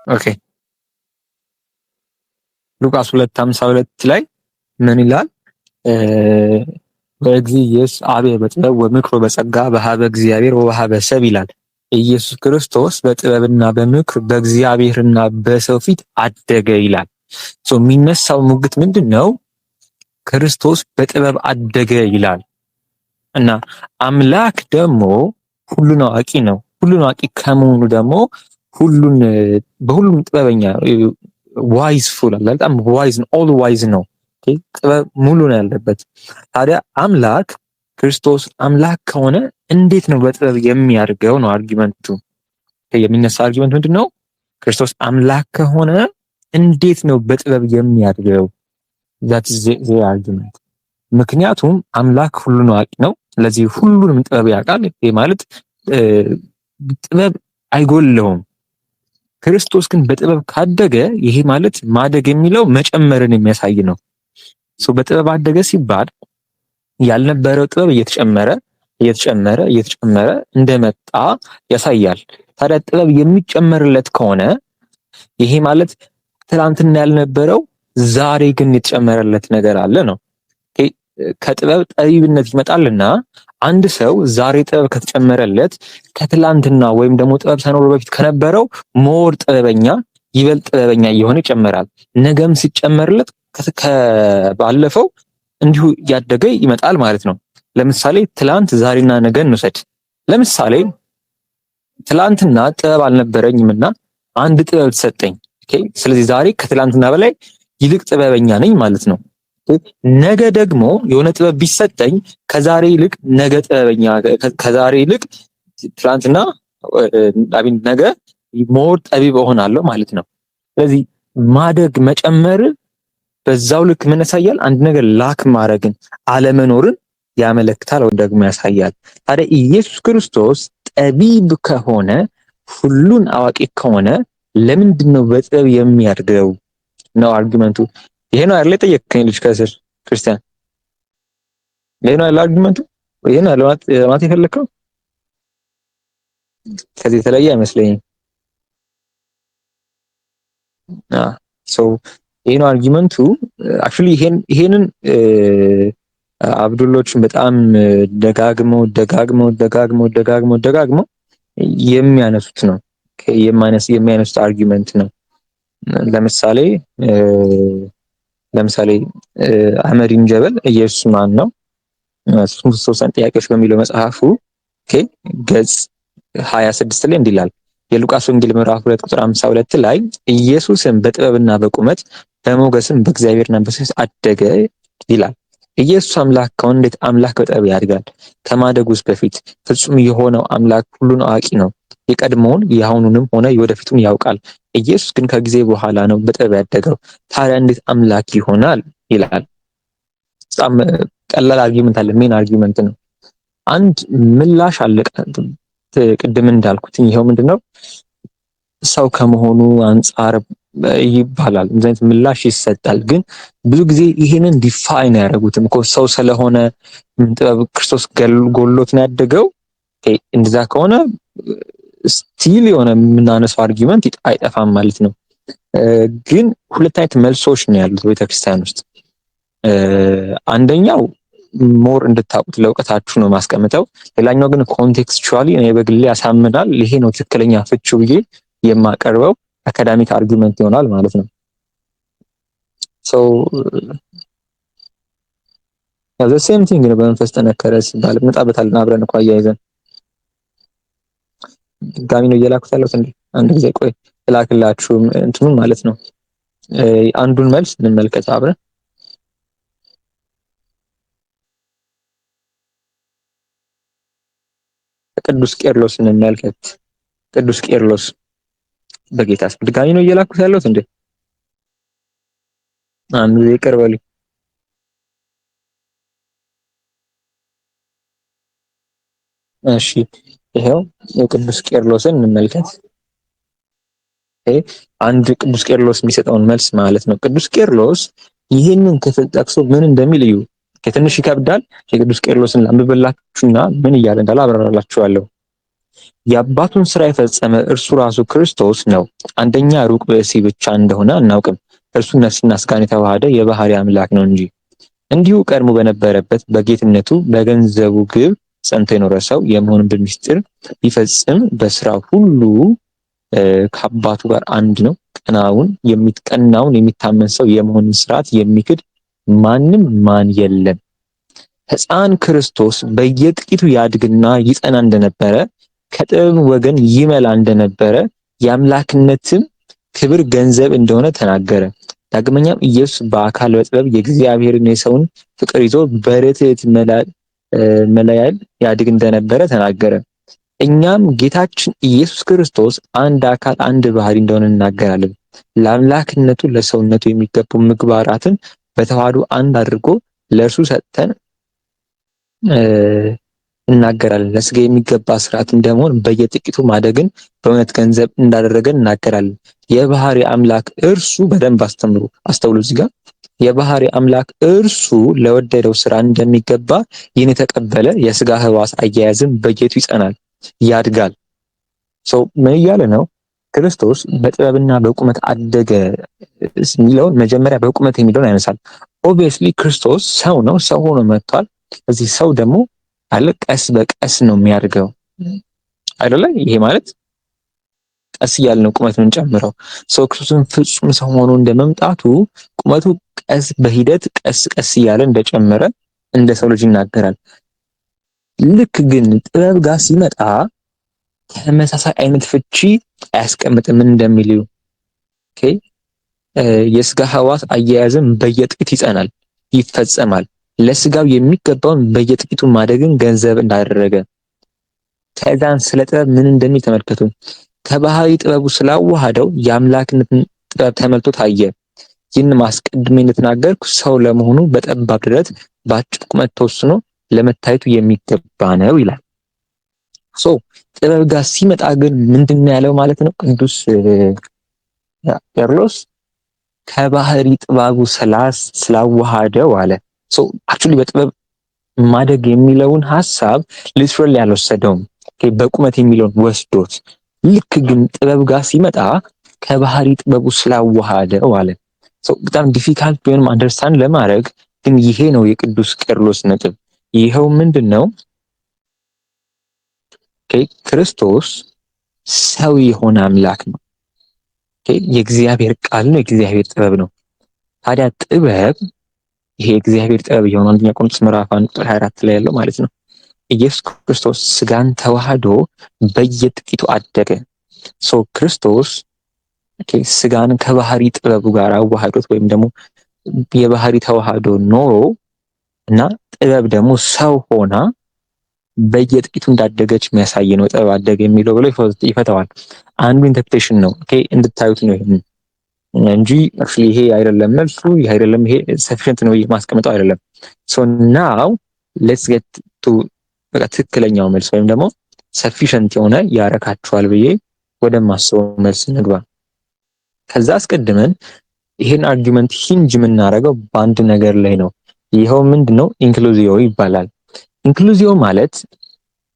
ኦኬ ሉቃስ 2:52 ላይ ምን ይላል? በእግዚእየስ አቤ በጥበብ ወምክሮ በጸጋ በሀበ እግዚአብሔር ወበሀበ ሰብ ይላል። ኢየሱስ ክርስቶስ በጥበብና በምክር በእግዚአብሔርና በሰው ፊት አደገ ይላል። የሚነሳው ሙግት ምንድነው? ክርስቶስ በጥበብ አደገ ይላል እና አምላክ ደግሞ ሁሉን አዋቂ ነው። ሁሉን አዋቂ ከመሆኑ ደግሞ በሁሉም ጥበበኛ ዋይዝ ፉል አለ። በጣም ዋይዝ ነው። ኦል ዋይዝ ነው። ጥበብ ሙሉ ነው ያለበት። ታዲያ አምላክ ክርስቶስ አምላክ ከሆነ እንዴት ነው በጥበብ የሚያድገው ነው አርጊመንቱ። የሚነሳ አርጊመንት ምንድነው? ክርስቶስ አምላክ ከሆነ እንዴት ነው በጥበብ የሚያድገው? that is the argument። ምክንያቱም አምላክ ሁሉን አዋቂ ነው። ስለዚህ ሁሉንም ጥበብ ያውቃል። ይሄ ማለት ጥበብ አይጎለውም። ክርስቶስ ግን በጥበብ ካደገ ይሄ ማለት ማደግ የሚለው መጨመርን የሚያሳይ ነው። በጥበብ አደገ ሲባል ያልነበረው ጥበብ እየተጨመረ እንደመጣ ያሳያል። ታዲያ ጥበብ የሚጨመርለት ከሆነ ይሄ ማለት ትናንትና ያልነበረው ዛሬ ግን የተጨመረለት ነገር አለ ነው። ከጥበብ ጠቢብነት ይመጣልና አንድ ሰው ዛሬ ጥበብ ከተጨመረለት ከትላንትና ወይም ደግሞ ጥበብ ሳይኖረው በፊት ከነበረው ሞር ጥበበኛ ይበልጥ ጥበበኛ እየሆነ ይጨመራል። ነገም ሲጨመርለት ከባለፈው እንዲሁ እያደገ ይመጣል ማለት ነው። ለምሳሌ ትላንት ዛሬና ነገ እንውሰድ። ለምሳሌ ትላንትና ጥበብ አልነበረኝምና አንድ ጥበብ ተሰጠኝ። ስለዚህ ዛሬ ከትላንትና በላይ ይልቅ ጥበበኛ ነኝ ማለት ነው። ነገ ደግሞ የሆነ ጥበብ ቢሰጠኝ ከዛሬ ይልቅ ነገ ጥበበኛ ከዛሬ ይልቅ ትላንትና ነገ ሞር ጠቢብ እሆናለሁ ማለት ነው። ስለዚህ ማደግ መጨመር በዛው ልክ ምን ያሳያል? አንድ ነገር ላክ ማድረግን አለመኖርን ያመለክታል ወይ ደግሞ ያሳያል። ታዲያ ኢየሱስ ክርስቶስ ጠቢብ ከሆነ ሁሉን አዋቂ ከሆነ ለምንድን ነው በጥበብ የሚያድገው ነው አርጊመንቱ። ይሄ ነው አይደል የጠየቅከኝ ልጅ ከስር ክርስቲያን? ይሄ ነው አይደል አርጊመንቱ? ይሄ ነው ማለት የፈለከው? ከዚህ የተለየ አይመስለኝም። ይሄ ነው አርጊመንቱ። አክቹሊ ይሄንን አብዱሎችን በጣም ደጋግመው የሚያነሱት ነው። የሚያነሱት አርጊመንት ነው። ለምሳሌ አህመዲን ጀበል ኢየሱስ ማን ነው? ሶስት ጥያቄዎች በሚለው መጽሐፉ ገጽ 26 ላይ እንዲህ ይላል። የሉቃስ ወንጌል ምዕራፍ 2 ቁጥር 52 ላይ ኢየሱስም በጥበብና በቁመት በሞገስም በእግዚአብሔርና በሰው አደገ ይላል። ኢየሱስ አምላክ ከሆነ እንዴት አምላክ በጥበብ ያድጋል? ከማደጉስ በፊት ፍጹም የሆነው አምላክ ሁሉን አዋቂ ነው። የቀድሞውን የአሁኑንም ሆነ የወደፊቱን ያውቃል። ኢየሱስ ግን ከጊዜ በኋላ ነው በጥበብ ያደገው። ታዲያ እንዴት አምላክ ይሆናል ይላል። በጣም ቀላል አርጊመንት አለ። ሜን አርጊመንት ነው። አንድ ምላሽ አለ። ቅድም እንዳልኩት ይሄው ምንድነው ሰው ከመሆኑ አንፃር ይባላል። እንደዚህ አይነት ምላሽ ይሰጣል። ግን ብዙ ጊዜ ይሄንን ዲፋይን ያደርጉትም እኮ ሰው ስለሆነ ጥበብ ክርስቶስ ጎሎት ነው ያደገው። እንደዛ ከሆነ ስቲል የሆነ የምናነሳው አርጊመንት አይጠፋም ማለት ነው። ግን ሁለት አይነት መልሶች ነው ያሉት ቤተክርስቲያን ውስጥ። አንደኛው ሞር እንድታውቁት ለእውቀታችሁ ነው ማስቀምጠው። ሌላኛው ግን ኮንቴክስቹዋሊ እኔ በግሌ ያሳምናል፣ ይሄ ነው ትክክለኛ ፍቹ ብዬ የማቀርበው አካዳሚክ አርጊመንት ይሆናል ማለት ነው። ዘ ሴም ቲንግ ነው። በመንፈስ ጠነከረ ሲባል እንመጣበታለን አብረን እኮ አያይዘን። ድጋሚ ነው እየላኩት ያለሁት እንዴ? አንድ ጊዜ ቆይ እላክላችሁ እንትኑን ማለት ነው። አንዱን መልስ እንመልከት አብረን። ቅዱስ ቄርሎስ እንመልከት። ቅዱስ ቄርሎስ በጌታ ስም ድጋሚ ነው እየላኩት ያለሁት እንዴ? አንዱ ይቅር በሉኝ። እሺ ይሄው የቅዱስ ቄርሎስን እንመልከት። አንድ ቅዱስ ቄርሎስ የሚሰጠውን መልስ ማለት ነው። ቅዱስ ቄርሎስ ይህንን ክፍል ጠቅሶ ምን እንደሚል እዩ። ትንሽ ይከብዳል። የቅዱስ ቄርሎስን ላንብብላችሁና ምን እያለ እንዳለ አብራራላችኋለሁ። የአባቱን ስራ የፈጸመ እርሱ ራሱ ክርስቶስ ነው። አንደኛ ሩቅ ብእሲ ብቻ እንደሆነ አናውቅም፣ እርሱ ነፍስና ሥጋን የተዋሃደ የባህሪ አምላክ ነው እንጂ። እንዲሁ ቀድሞ በነበረበት በጌትነቱ በገንዘቡ ግብ ጸንቶ የኖረ ሰው የመሆኑን በምስጢር ቢፈጽም በስራው ሁሉ ከአባቱ ጋር አንድ ነው። ቀናውን የሚታመን ሰው የመሆንን ስርዓት የሚክድ ማንም ማን የለም። ሕፃን ክርስቶስ በየጥቂቱ ያድግና ይጸና እንደነበረ ከጥበብ ወገን ይመላ እንደነበረ የአምላክነትም ክብር ገንዘብ እንደሆነ ተናገረ። ዳግመኛም ኢየሱስ በአካል በጥበብ የእግዚአብሔርን የሰውን ፍቅር ይዞ በርትዕት መለያል ያድግ እንደነበረ ተናገረ። እኛም ጌታችን ኢየሱስ ክርስቶስ አንድ አካል አንድ ባህሪ እንደሆነ እናገራለን። ለአምላክነቱ ለሰውነቱ የሚገቡ ምግባራትን በተዋህዶ አንድ አድርጎ ለእርሱ ሰጥተን እናገራለን። ለስጋ የሚገባ ስርዓት እንደመሆን በየጥቂቱ ማደግን በእውነት ገንዘብ እንዳደረገን እናገራለን። የባህሪ አምላክ እርሱ በደንብ አስተውሉ። እዚህ ጋር የባህሪ አምላክ እርሱ ለወደደው ስራ እንደሚገባ ይህን የተቀበለ የስጋ ህዋስ አያያዝን በጌቱ ይጸናል፣ ያድጋል። ሰው ምን እያለ ነው? ክርስቶስ በጥበብና በቁመት አደገ የሚለውን መጀመሪያ በቁመት የሚለውን ያነሳል። ኦብቪየስሊ ክርስቶስ ሰው ነው፣ ሰው ሆኖ መጥቷል። እዚህ ሰው ደግሞ አለ ቀስ በቀስ ነው የሚያድገው አይደለ? ይሄ ማለት ቀስ እያለ ነው ቁመት ምን ጨምረው። ሰው ክርስቶስን ፍጹም ሰው ሆኖ እንደመምጣቱ ቁመቱ በሂደት ቀስ ቀስ እያለ እንደጨመረ እንደ ሰው ልጅ ይናገራል። ልክ ግን ጥበብ ጋር ሲመጣ ተመሳሳይ አይነት ፍቺ አያስቀምጥም። ምን እንደሚል ኦኬ። የስጋ ህዋስ አያያዝም በየጥቂት ይጸናል፣ ይፈጸማል። ለስጋው የሚገባውን በየጥቂቱ ማደግን ገንዘብ እንዳደረገ ከዛን ስለ ጥበብ ምን እንደሚል ተመልከቱ። ከባህሪ ጥበቡ ስላዋሃደው የአምላክነትን ጥበብ ተመልቶ ታየ። ይህን ማስቀድሜ እንደተናገርኩ ሰው ለመሆኑ በጠባብ ደረት በአጭር ቁመት ተወስኖ ለመታየቱ የሚገባ ነው ይላል። ጥበብ ጋር ሲመጣ ግን ምንድን ነው ያለው ማለት ነው ቅዱስ ቄርሎስ? ከባህሪ ጥበቡ ስላዋሃደው አለ። አክቹሊ በጥበብ ማደግ የሚለውን ሐሳብ ሊትራሊ ያልወሰደውም በቁመት የሚለውን ወስዶት፣ ልክ ግን ጥበብ ጋር ሲመጣ ከባህሪ ጥበቡ ስላዋሃደው አለ። በጣም ዲፊካልት ቢሆንም አንደርስታንድ ለማድረግ ግን ይሄ ነው የቅዱስ ቄርሎስ ነጥብ። ይኸው ምንድን ነው? ክርስቶስ ሰው የሆነ አምላክ ነው። የእግዚአብሔር ቃል ነው፣ የእግዚአብሔር ጥበብ ነው። ታዲያ ጥበብ ይሄ የእግዚአብሔር ጥበብ የሆነው አንደኛ ቆሮንቶስ ምዕራፍ 1 ቁጥር 24 ላይ ያለው ማለት ነው። ኢየሱስ ክርስቶስ ስጋን ተዋህዶ በየጥቂቱ አደገ። ክርስቶስ ስጋን ከባህሪ ጥበቡ ጋር አዋህዶት ወይም ደግሞ የባህሪ ተዋህዶ ኖሮ እና ጥበብ ደግሞ ሰው ሆና በየጥቂቱ እንዳደገች የሚያሳይ ነው። ጥበብ አደገ የሚለው ብሎ ይፈታዋል። አንዱ ኢንተርፕሬቴሽን ነው። እንድታዩት ነው ይሄን እንጂ አክቹሊ ይሄ አይደለም መልሱ፣ ይሄ አይደለም ይሄ ሰፊሽንት ነው ማስቀመጠው አይደለም። ናው ሌትስ ጌት ቱ በቃ ትክክለኛው መልስ ወይም ደግሞ ሰፊሽንት የሆነ ያረካችኋል ብዬ ወደማስበው መልስ እንግባ። ከዛ አስቀድመን ይሄን አርጊውመንት ሂንጅ የምናደርገው በአንድ ነገር ላይ ነው። ይኸው ምንድነው? ኢንክሉዚዮ ይባላል። ኢንክሉዚዮ ማለት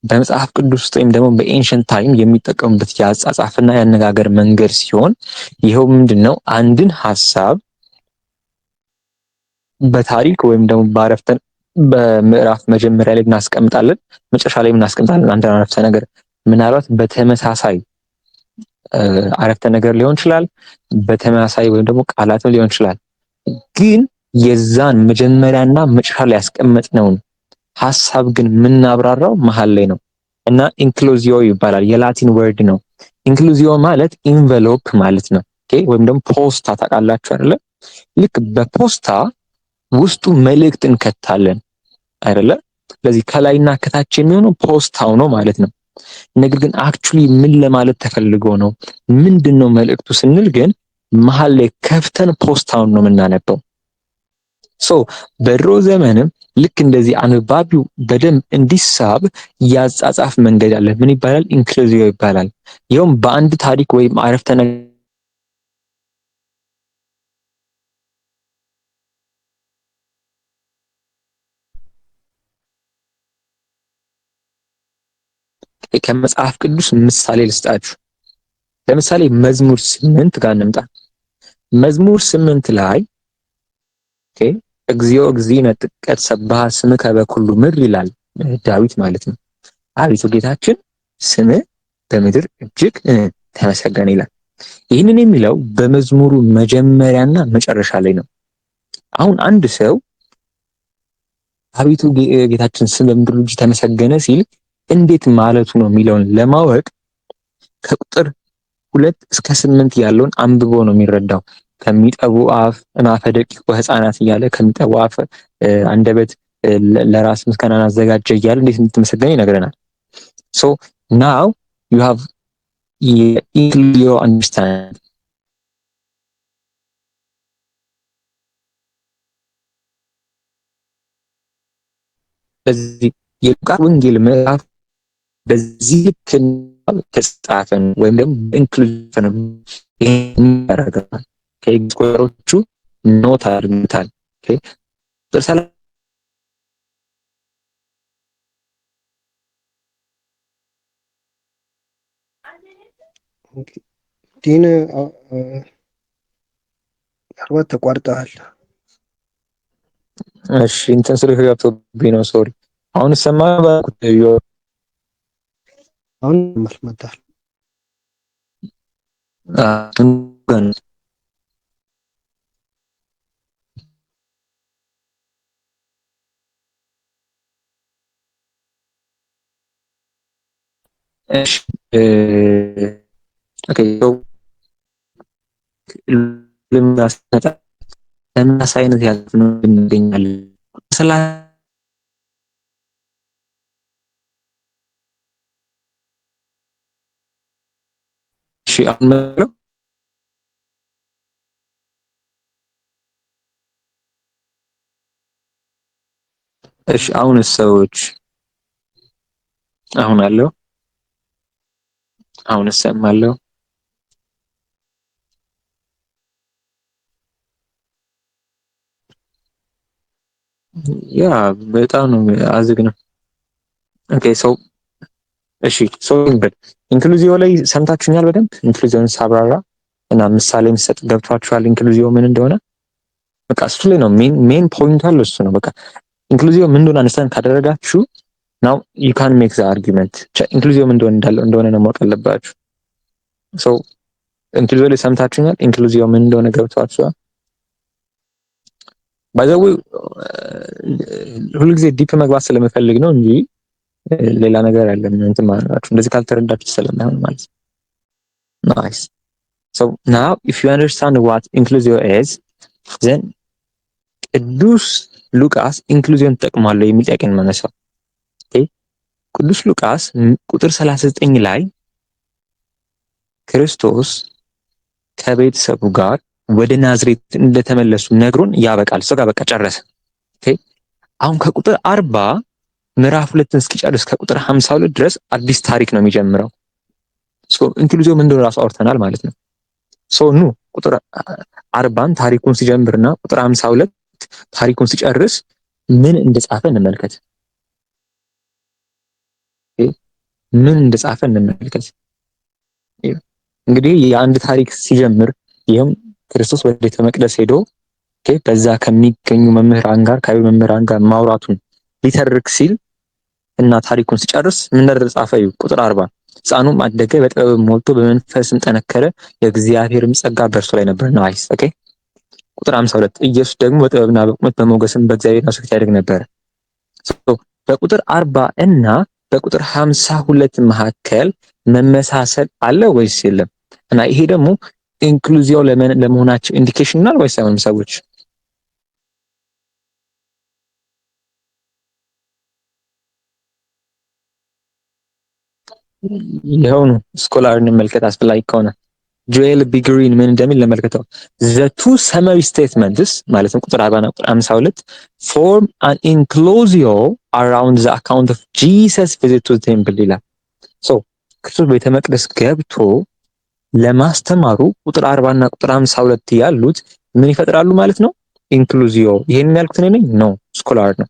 በመጽሐፍ ቅዱስ ውስጥ ወይም ደግሞ በኤንሸንት ታይም የሚጠቀሙበት የአጻጻፍና የአነጋገር መንገድ ሲሆን ይኸው ምንድነው? አንድን ሐሳብ በታሪክ ወይም ደግሞ በአረፍተ በምዕራፍ መጀመሪያ ላይ እናስቀምጣለን፣ መጨረሻ ላይ እናስቀምጣለን። አንድ አረፍተ ነገር ምናልባት በተመሳሳይ አረፍተ ነገር ሊሆን ይችላል፣ በተመሳሳይ ወይም ደግሞ ቃላትም ሊሆን ይችላል። ግን የዛን መጀመሪያና መጨረሻ ላይ ያስቀመጥነውን ሐሳብ ግን የምናብራራው መሃል ላይ ነው እና ኢንክሉዚዮ ይባላል። የላቲን ወርድ ነው። ኢንክሉዚዮ ማለት ኢንቨሎፕ ማለት ነው። ወይም ደግሞ ፖስታ ታውቃላችሁ አይደለ? ልክ በፖስታ ውስጡ መልእክት እንከታለን አይደለ? ስለዚህ ከላይና ከታች የሚሆነው ፖስታው ነው ማለት ነው። ነገር ግን አክቹሊ ምን ለማለት ተፈልጎ ነው? ምንድነው መልእክቱ ስንል ግን መሃል ላይ ከፍተን ፖስታውን ነው የምናነበው። በድሮ ዘመንም ልክ እንደዚህ አንባቢው በደንብ እንዲሳብ ያጻጻፍ መንገድ አለ። ምን ይባላል? ኢንክሉዚዮ ይባላል። ይኸውም በአንድ ታሪክ ወይም አረፍተ ነገር ከመጽሐፍ ቅዱስ ምሳሌ ልስጣችሁ። ለምሳሌ መዝሙር 8 ጋር እንምጣ። መዝሙር 8 ላይ እግዚኦ እግዚእነ ጥቀት ሰብሐ ስምከ በኩሉ ምድር ይላል ዳዊት ማለት ነው። አቤቱ ጌታችን ስምህ በምድር እጅግ ተመሰገነ ይላል። ይህንን የሚለው በመዝሙሩ መጀመሪያና መጨረሻ ላይ ነው። አሁን አንድ ሰው አቤቱ ጌታችን ስም በምድር እጅግ ተመሰገነ ሲል እንዴት ማለቱ ነው የሚለውን ለማወቅ ከቁጥር 2 እስከ 8 ያለውን አንብቦ ነው የሚረዳው። ከሚጠቡ አፍ እማፈ ደቂቅ ወሕፃናት እያለ ከሚጠቡ አፍ አንደበት ለራስ ምስጋናን አዘጋጀ እያለ እንዴት እንድትመሰገነ ይነግረናል። So now you have your understand. በዚህ የሉቃስ ወንጌል ምዕራፍ በዚህ ልክ ተጻፈን ወይም ደግሞ ኢንክሉዥን ያደርጋል። ከኤግዚስኮሮቹ ኖት አድርጉታል። ዲን ምናልባት ተቋርጠሃል። እሺ እንትን ስልክ ገብቶብኝ ነው ሶሪ። አሁን ሰማ ባኩት አሁን መልመታል ገን እሺ ኦኬ ለምናስተታ ለምናሳይነት ያልነው እንገኛለን። እሺ አመለው እሺ አሁን ሰዎች አሁን አለው አሁን እሰማለሁ። ያ በጣም ነው አዝግ ነው። ኦኬ ሶ እሺ ሶ ኢንክሉዚዮ ላይ ሰምታችሁኛል በደንብ ኢንክሉዚዮን ሳብራራ እና ምሳሌ የሚሰጥ ገብቷችኋል ኢንክሉዚዮ ምን እንደሆነ። በቃ እሱ ላይ ነው ሜን ፖይንቱ አለ እሱ ነው። በቃ ኢንክሉዚዮ ምን እንደሆነ አንደርስታንድ ካደረጋችሁ now you can make the argument ኢንክሉዚዮ ምን እንደሆነ ነው ማወቅ አለባችሁ። ሶ ኢንክሉዚዮ ላይ ሰምታችሁኛል ኢንክሉዚዮ ምን እንደሆነ ገብቷችኋል። ባይ ዘ ዌይ ሁልጊዜ ዲፕ መግባት ስለምፈልግ ነው እንጂ ሌላ ነገር አይደለም። እንትን ማለት እንደዚህ ካልተረዳችሁ ስለማይሆን ማለት ነው። ናይስ so now if you understand what inclusio is then ቅዱስ ሉቃስ ኢንክሉዚዮን ተጠቅሟል የሚል ጥያቄ ነው የማነሳው። ቅዱስ ሉቃስ ቁጥር 39 ላይ ክርስቶስ ከቤተሰቡ ጋር ወደ ናዝሬት እንደተመለሱ ነግሮን ያበቃል። ሰው ጋር በቃ ጨረሰ። አሁን ከቁጥር 40 ምዕራፍ 2 እስኪጨርስ ከቁጥር 52 ድረስ አዲስ ታሪክ ነው የሚጀምረው። ሶ ኢንክሉዚዮ ምን እንደሆነ ራሱ አውርተናል ማለት ነው። ሶ ኑ ቁጥር 40 ታሪኩን ሲጀምርና ቁጥር 52 ታሪኩን ሲጨርስ ምን እንደጻፈ እንመልከት። ምን እንደጻፈ እንመልከት። እንግዲህ የአንድ ታሪክ ሲጀምር ይሄም ክርስቶስ ወደ ቤተ መቅደስ ሄዶ በዛ ከሚገኙ መምህራን ጋር ከአይሁድ መምህራን ጋር ማውራቱን ሊተርክ ሲል እና ታሪኩን ሲጨርስ ምን እንደጻፈ እዩ። ቁጥር 40 ሕፃኑም አደገ በጥበብ ሞልቶ በመንፈስም ጠነከረ የእግዚአብሔርም ጸጋ በእርሱ ላይ ነበር። ናይስ ኦኬ። ቁጥር 52 ኢየሱስ ደግሞ በጥበብና በቁመት በሞገስም በእግዚአብሔር ፊት ያድግ ነበር። በቁጥር 40 እና በቁጥር 52 መካከል መመሳሰል አለ ወይስ የለም? እና ይሄ ደግሞ ኢንክሉዚዮ ለመሆናቸው ኢንዲኬሽን ነው ወይስ አይሆንም? ሰዎች ይኸው ነው። ስኮላር እንመልከት አስፈላጊ ከሆነ ጆኤል ቢግሪን ምን እንደሚል ለመልከተው the two summary statements ማለትም ቁጥር 40 እና ቁጥር 52 form an inclusio around the account of Jesus visit to the temple ይላል። ሶ ክርስቶስ ቤተ መቅደስ ገብቶ ለማስተማሩ ቁጥር 40 እና ቁጥር 52 ያሉት ምን ይፈጥራሉ ማለት ነው? ኢንክሉዚዮ። ይሄን ያልኩት እኔ ነኝ? ኖ ስኮላር ነው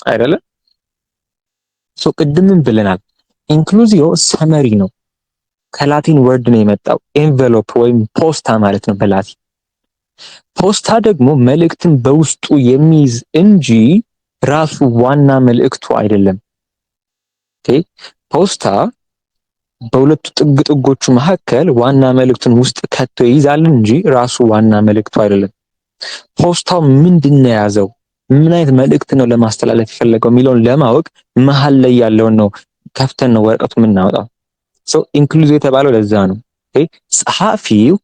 አይደለ? ቅድምም ብለናል ኢንክሉዚዮ ሰመሪ ነው። ከላቲን ወርድ ነው የመጣው ኤንቨሎፕ ወይም ፖስታ ማለት ነው በላቲን። ፖስታ ደግሞ መልእክትን በውስጡ የሚይዝ እንጂ ራሱ ዋና መልእክቱ አይደለም። ፖስታ በሁለቱ ጥጎቹ መካከል ዋና መልእክቱን ውስጥ ከቶ ይይዛል እንጂ ራሱ ዋና መልእክቱ አይደለም። ፖስታው ምንድን ነው የያዘው፣ ምን አይነት መልእክት ነው ለማስተላለፍ የፈለገው የሚለውን ለማወቅ መሀል ላይ ያለውን ነው ከፍተን ነው ወረቀቱ የምናወጣው። ኢንክሉዚቭ የተባለው ለዛ ነው። ጸሐፊው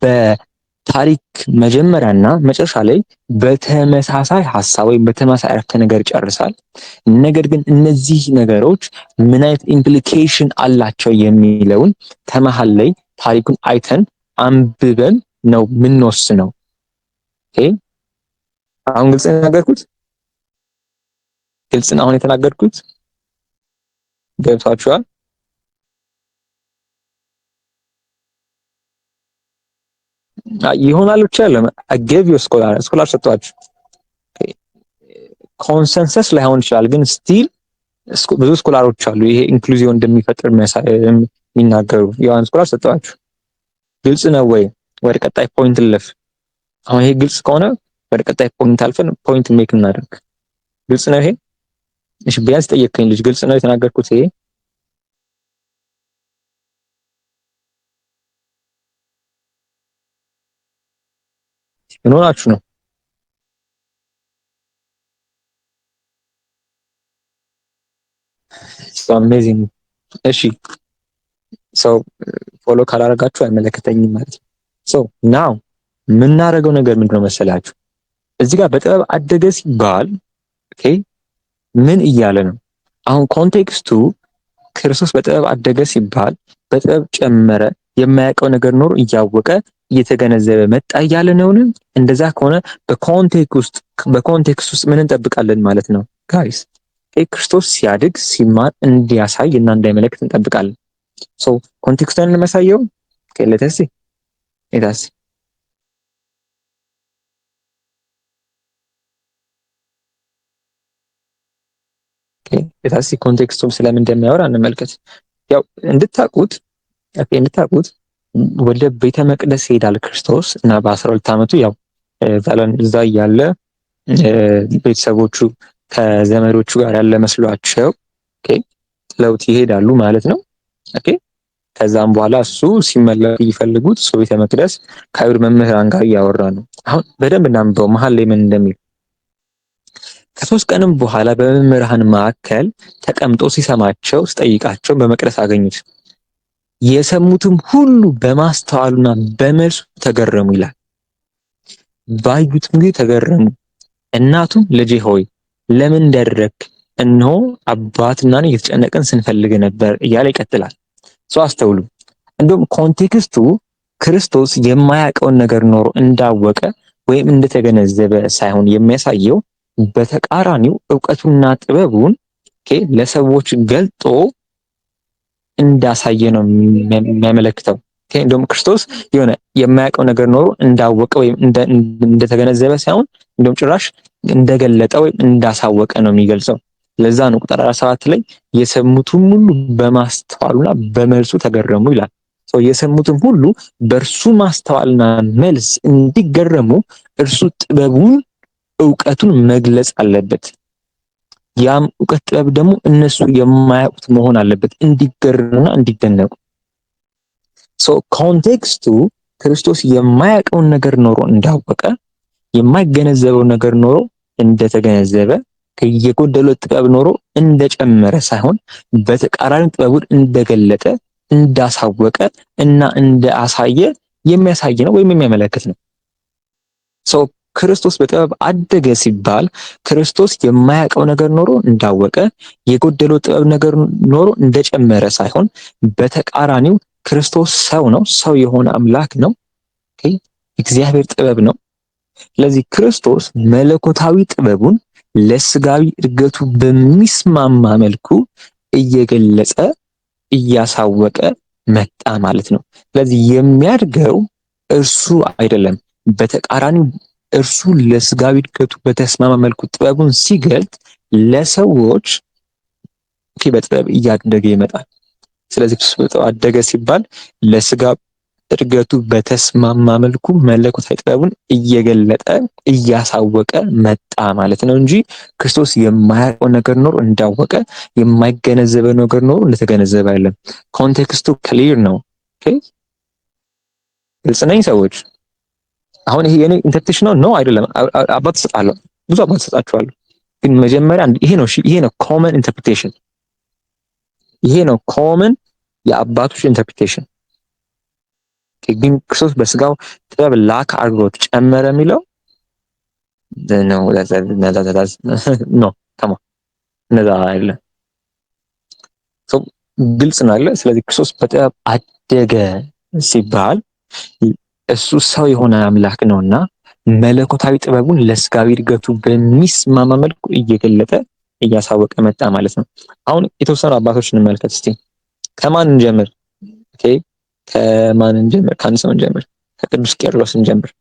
በታሪክ መጀመሪያና መጨረሻ ላይ በተመሳሳይ ሐሳብ ወይም በተመሳሳይ አረፍተ ነገር ይጨርሳል። ነገር ግን እነዚህ ነገሮች ምን አይነት ኢምፕሊኬሽን አላቸው የሚለውን ከመሃል ላይ ታሪኩን አይተን አንብበን ነው የምንወስነው። አሁን ግልጽ ነው የተናገርኩት? ግልጽ ነው አሁን የተናገርኩት? ገብቷችኋል? ይሆናል ብቻ አይደለም። አገቭ ስኮላር ሰጥቷችሁ ኮንሰንሰስ ላይሆን ይችላል፣ ግን ስቲል ብዙ ስኮላሮች አሉ ይሄ ኢንክሉዚዮን እንደሚፈጥር የሚናገሩ። ያው ስኮላር ሰጥቷችሁ ግልጽ ነው ወይ? ወደ ቀጣይ ፖይንት ልለፍ። አሁን ይሄ ግልጽ ከሆነ ወደ ቀጣይ ፖይንት አልፈን ፖይንት ሜክ እናደርግ። ግልጽ ነው ይሄ? እሺ ቢያንስ ጠየቀኝ ልጅ ግልጽ ነው የተናገርኩት ይሄ? ምን ሆናችሁ ነው? ሶ አሜዚንግ። እሺ ሰው ፎሎ ካላረጋችሁ አይመለከተኝም ማለት ነው። ሶ ናው የምናደርገው ነገር ምንድነው መሰላችሁ? እዚህ ጋር በጥበብ አደገ ሲባል ኦኬ ምን እያለ ነው? አሁን ኮንቴክስቱ ክርስቶስ በጥበብ አደገ ሲባል በጥበብ ጨመረ፣ የማያውቀው ነገር ኖሮ እያወቀ እየተገነዘበ መጣ እያለ ነው። እንደዛ ከሆነ በኮንቴክስት ውስጥ ምን እንጠብቃለን ማለት ነው ጋይስ? ክርስቶስ ሲያድግ ሲማር እንዲያሳይ እና እንዳይመለክት እንጠብቃለን። ሶ ኮንቴክስቱን እንመሳየው ከለተሲ ኤታሲ ኤታሲ ኮንቴክስቱን ስለምን እንደሚያወራ እንመልከት። ያው እንድታቁት ወደ ቤተ መቅደስ ይሄዳል ክርስቶስ እና በ12 ዓመቱ ያው እዛ እያለ ቤተሰቦቹ ከዘመዶቹ ጋር ያለ መስሏቸው ጥለውት ይሄዳሉ ማለት ነው። ከዛም በኋላ እሱ ሲመለክ ይፈልጉት እሱ ቤተ መቅደስ ከአይሁድ መምህራን ጋር እያወራ ነው። አሁን በደንብ እናንብበው መሀል ላይ ምን እንደሚል። ከ3 ቀንም በኋላ በመምህራን መካከል ተቀምጦ ሲሰማቸው ሲጠይቃቸው በመቅደስ አገኙት። የሰሙትም ሁሉ በማስተዋሉና በመልሱ ተገረሙ ይላል። ባዩትም ጊዜ ተገረሙ። እናቱም ልጄ ሆይ ለምን ደረክ? እነሆ አባትና እኔ እየተጨነቅን ስንፈልግ ነበር እያለ ይቀጥላል። ሰው አስተውሉ። እንደውም ኮንቴክስቱ ክርስቶስ የማያውቀውን ነገር ኖሮ እንዳወቀ ወይም እንደተገነዘበ ሳይሆን የሚያሳየው በተቃራኒው ዕውቀቱና ጥበቡን ለሰዎች ገልጦ እንዳሳየ ነው የሚያመለክተው። እንደውም ክርስቶስ የሆነ የማያውቀው ነገር ኖሮ እንዳወቀ ወይም እንደተገነዘበ ሳይሆን እንደውም ጭራሽ እንደገለጠ ወይም እንዳሳወቀ ነው የሚገልጸው። ለዛ ነው ቁጥር 17 ላይ የሰሙትም ሁሉ በማስተዋሉና በመልሱ ተገረሙ ይላል። የሰሙትም ሁሉ በእርሱ ማስተዋልና መልስ እንዲገረሙ እርሱ ጥበቡን ዕውቀቱን መግለጽ አለበት። ያም ዕውቀት ጥበብ ደግሞ እነሱ የማያውቁት መሆን አለበት እንዲገረሙና እንዲደነቁ። ኮንቴክስቱ ክርስቶስ የማያውቀውን ነገር ኖሮ እንዳወቀ የማይገነዘበው ነገር ኖሮ እንደተገነዘበ የጎደለው ጥበብ ኖሮ እንደጨመረ ሳይሆን በተቃራኒ ጥበቡን እንደገለጠ እንዳሳወቀ እና እንዳሳየ የሚያሳይ ነው ወይም የሚያመለክት ነው። ክርስቶስ በጥበብ አደገ ሲባል ክርስቶስ የማያውቀው ነገር ኖሮ እንዳወቀ የጎደለው ጥበብ ነገር ኖሮ እንደጨመረ ሳይሆን በተቃራኒው ክርስቶስ ሰው ነው፣ ሰው የሆነ አምላክ ነው፣ እግዚአብሔር ጥበብ ነው። ስለዚህ ክርስቶስ መለኮታዊ ጥበቡን ለስጋዊ እድገቱ በሚስማማ መልኩ እየገለጸ እያሳወቀ መጣ ማለት ነው። ስለዚህ የሚያድገው እርሱ አይደለም፣ በተቃራኒው እርሱ ለስጋዊ እድገቱ በተስማማ መልኩ ጥበቡን ሲገልጥ ለሰዎች በጥበብ እያደገ ይመጣል። ስለዚህ ክርስቶስ በጥበብ አደገ ሲባል ለስጋ እድገቱ በተስማማ መልኩ መለኮታዊ ጥበቡን እየገለጠ እያሳወቀ መጣ ማለት ነው እንጂ ክርስቶስ የማያውቀው ነገር ኖሮ እንዳወቀ፣ የማይገነዘበው ነገር ኖሮ እንደተገነዘበ አይደለም። ኮንቴክስቱ ክሊር ነው። ኦኬ፣ ግልጽ ነኝ ሰዎች? አሁን ይሄ የኔ ኢንተርፕሬቴሽን ነው አይደለም። አባት እሰጣለሁ፣ ብዙ አባት እሰጣችኋለሁ። ግን መጀመሪያ ይሄ ነው፣ ይሄ ነው ኮመን ኢንተርፕሬቴሽን፣ ይሄ ነው ኮመን የአባቶች ኢንተርፕሬቴሽን። ግን ክርስቶስ በስጋው ጥበብ ላክ አድርጎት ጨመረ የሚለው ነው ተማ እነዛ አይደለም። ግልጽ ነው አይደለ? ስለዚህ ክርስቶስ በጥበብ አደገ ሲባል እሱ ሰው የሆነ አምላክ ነውና መለኮታዊ ጥበቡን ለስጋዊ እድገቱ በሚስማማ መልኩ እየገለጠ እያሳወቀ መጣ ማለት ነው። አሁን የተወሰኑ አባቶች እንመልከት እስቲ። ከማን እንጀምር? ኦኬ፣ ከማን እንጀምር? ከአንድ ሰው እንጀምር። ከቅዱስ ቄርሎስ እንጀምር።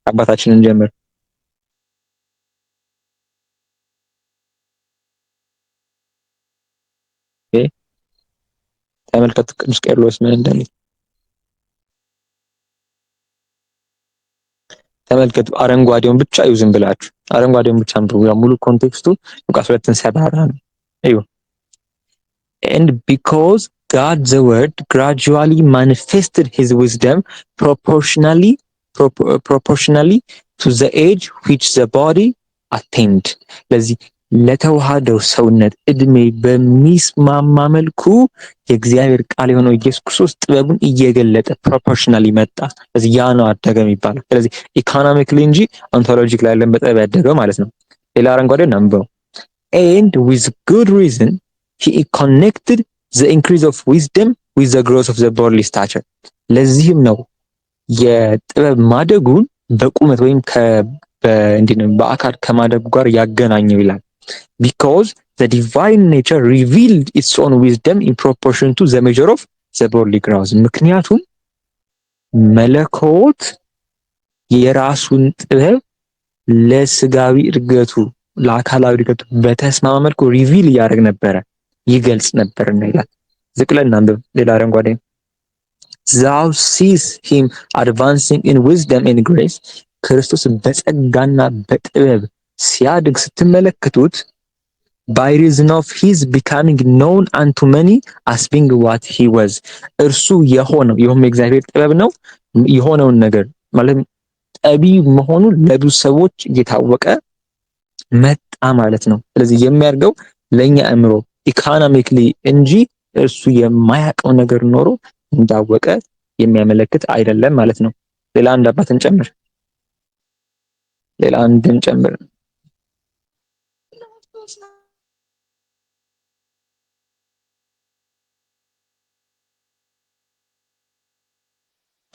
አባታችን እንጀምር። ኦኬ፣ ተመልከቱ ቅዱስ ቄርሎስ ምን እንደሚል ተመልከቱ። አረንጓዴውን ብቻ እዩ፣ ዝም ብላችሁ አረንጓዴውን ብቻ አንብቡ። ሙሉ ኮንቴክስቱ ሉቃስ 2ን ሰባራ ነው። እዩ and because God the word gradually manifested his wisdom proportionally to the age which the body attained. ለዚህ ለተዋሃደው ሰውነት እድሜ በሚስማማ መልኩ የእግዚአብሔር ቃል የሆነው ኢየሱስ ክርስቶስ ጥበቡን እየገለጠ ፕሮፖርሽናሊ መጣ። ስለዚህ ያ ነው አደገ የሚባለው። ስለዚህ ኢኮኖሚክሊ እንጂ ኦንቶሎጂካሊ አይደለም በጥበብ ያደገው ማለት ነው። ሌላ አረንጓዴ ናምበው and with good reason he connected the increase of wisdom with the growth of the bodily stature. ለዚህም ነው የጥበብ ማደጉን በቁመት ወይም በአካል ከማደጉ ጋር ያገናኘው ይላል። because the divine nature revealed its own wisdom in proportion to the measure of the bodily growth. ምክንያቱም መለኮት የራሱን ጥበብ ለስጋዊ እድገቱ ለአካላዊ እድገቱ በተስማማ መልኩ ሪቪል ያደርግ ነበረ፣ ይገልጽ ነበር ይላል። ዝቅለን አንብብ። ሌላ አረንጓዴ thou sees him advancing in wisdom and grace. ክርስቶስ በጸጋና በጥበብ ሲያድግ ስትመለከቱት by reason of his becoming known unto many as being what he was. እርሱ የሆነው የእግዚአብሔር ጥበብ ነው። የሆነውን ነገር ማለት ጠቢብ መሆኑ ለብዙ ሰዎች እየታወቀ መጣ ማለት ነው። ስለዚህ የሚያርገው ለኛ አእምሮ ኢኮኖሚክሊ እንጂ እርሱ የማያውቀው ነገር ኖሮ እንዳወቀ የሚያመለክት አይደለም ማለት ነው። ሌላ አንድ አባትን ጨምር። ሌላ አንድን ጨምር።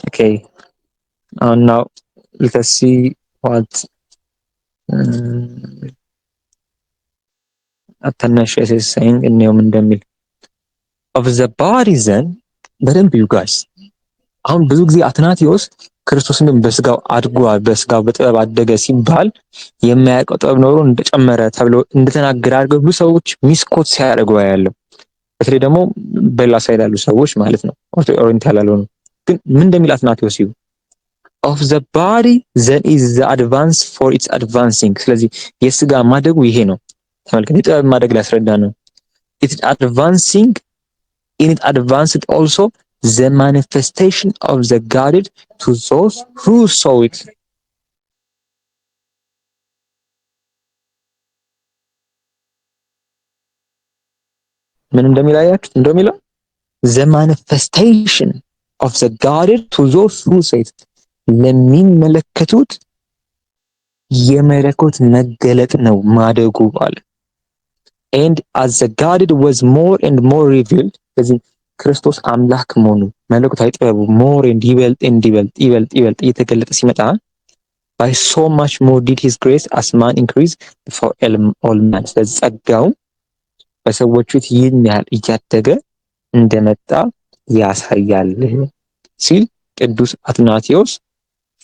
Okay, now let us see what Athanasius is saying in Neum እንደሚል of the body then በደንብ you guys። አሁን ብዙ ጊዜ አትናቴዎስ ክርስቶስን በስጋው አድጓል፣ በስጋው በጥበብ አደገ ሲባል የማያውቀው ጥበብ ኖሮ እንደጨመረ ተብሎ እንደተናገረ አድርገው ብዙ ሰዎች ሚስኮት ሲያደርጉ ያለው፣ በተለይ ደግሞ በሌላ ሳይድ ያሉ ሰዎች ማለት ነው፣ ኦሪየንታል ያልሆኑ። ግን ምን እንደሚል አትናቴዎስ ይሁ of the body then is the advance for its advancing። ስለዚህ የስጋ ማደጉ ይሄ ነው። ተመልከቱ፣ የጥበብ ማደግ ሊያስረዳ ነው። it's advancing in it advanced also the manifestation of the Godhead to those who saw it. ምን እንደሚላያችሁ እንደሚለው the manifestation of the Godhead to those who saw it። ለሚመለከቱት የመለኮት መገለጥ ነው ማደጉ አለ። and as the Godhead was more and more revealed፣ ስለዚህ ክርስቶስ አምላክ መሆኑ መለኮታዊ ጥበቡ more and ይበልጥ እየተገለጠ ሲመጣ by so much more did his grace as man increase before all men። ስለዚህ ጸጋው በሰዎች ፊት ይህን ያህል እያደገ እንደመጣ ያሳያል ሲል ቅዱስ አትናቴዎስ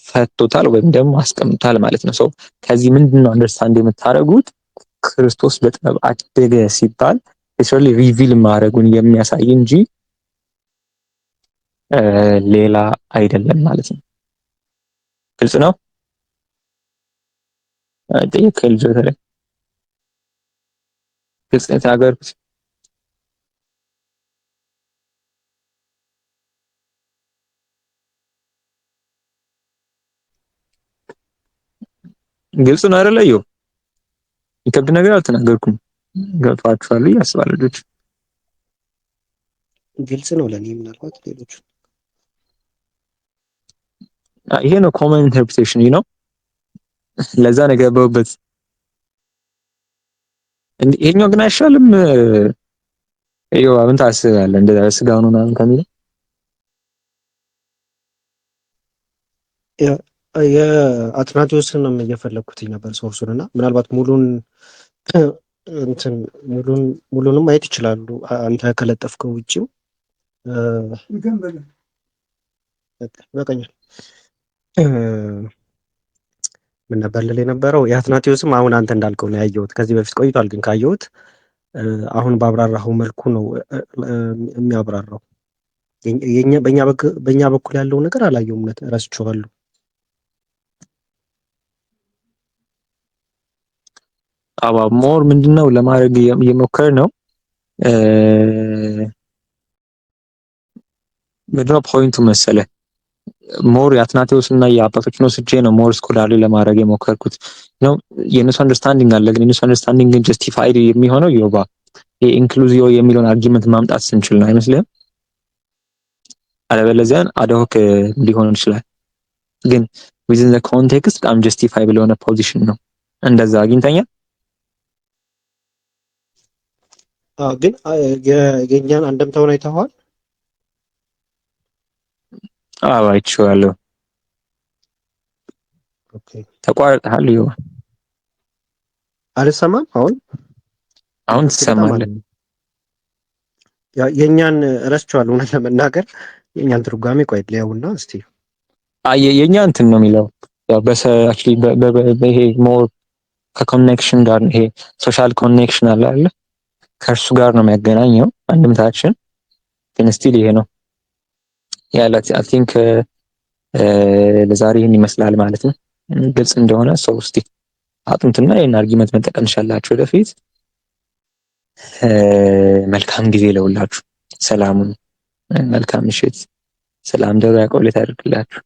ፈቶታል ወይም ደግሞ አስቀምጧል ማለት ነው። ከዚህ ምንድነው አንደርስታንድ የምታደርጉት? ክርስቶስ በጥበብ አደገ ሲባል ሊትራሊ ሪቪል ማድረጉን የሚያሳይ እንጂ ሌላ አይደለም ማለት ነው። ግልጽ ነው። ጠይቀኝ ልጅ በተለይ ግልጽ ነው የተናገርኩት። ግልጽ ነው አይደለ? ይኸው የሚከብድ ነገር አልተናገርኩም። ገብቷችኋል ብዬ አስባለሁ ልጆች። ግልጽ ነው ለእኔ። ምናልባት ሌሎቹ ይሄ ነው ኮመን ኢንተርፕሬቴሽን ነው። ለዛ ነው የገባሁበት። ይሄኛው ግን አይሻልም? ይኸው ምን ታስባለህ? እንደዛ ስጋው ነው ምናምን ከሚለው የአትናቴዎስን ነው እየፈለግኩት ነበር ሶርሱን እና ምናልባት ሙሉን እንትን ሙሉንም ማየት ይችላሉ አንተ ከለጠፍከው ውጭም ይበቃኛል። ምን ነበር ልል የነበረው? የአትናቴዎስም አሁን አንተ እንዳልከው ነው ያየሁት። ከዚህ በፊት ቆይቷል ግን ካየሁት አሁን ባብራራኸው መልኩ ነው የሚያብራራው። በእኛ በኩል ያለው ነገር አላየሁም፣ ረስቼዋለሁ። አባ ሞር ምንድነው ለማድረግ እየሞከር ነው። ምንድነው ፖይንቱ መሰለ ሞር የአትናቴዎስ እና የአባቶችን ወስጄ ነው ሞር ስኮላርሊ ለማድረግ የሞከርኩት ነው። የእነሱ አንደርስታንዲንግ አለ፣ ግን የእነሱ አንደርስታንዲንግ ግን ጀስቲፋይድ የሚሆነው ዮባ ኢንክሉዚዮ የሚለውን አርጊመንት ማምጣት ስንችል ነው አይመስልህም? አለበለዚያ አድሆክ ሊሆን ይችላል። ግን ዊዝን ዘ ኮንቴክስት በጣም ጀስቲፋይ ብለሆነ ፖዚሽን ነው እንደዛ አግኝተኛ። ግን የኛን አንደምታውን አይተኸዋል? አዎ አይቼዋለሁ። ኦኬ ተቋርጠሃል? ዮባ አልሰማም። አሁን ትሰማለህ? የኛን ረስቼዋለሁ እውነት ለመናገር የኛን ትርጓሜ ቆይ ልየውና እስቲ። የኛ እንትን ነው የሚለው ያው አክቹሊ ይሄ ሞር ከኮኔክሽን ጋር ይሄ ሶሻል ኮኔክሽን አለ አይደል? ከእርሱ ጋር ነው የሚያገናኘው አንድምታችን። ግን ስቲል ይሄ ነው ያላት። አይ ቲንክ ለዛሬ ይህን ይመስላል ማለት ነው። ግልጽ እንደሆነ ሰው እስቲ አጥንትና ይሄን አርጊመንት መጠቀም ትችላላችሁ ወደፊት። መልካም ጊዜ ለሁላችሁ። ሰላሙን መልካም ምሽት። ሰላም ደሩ ያቆይለት ያድርግላችሁ።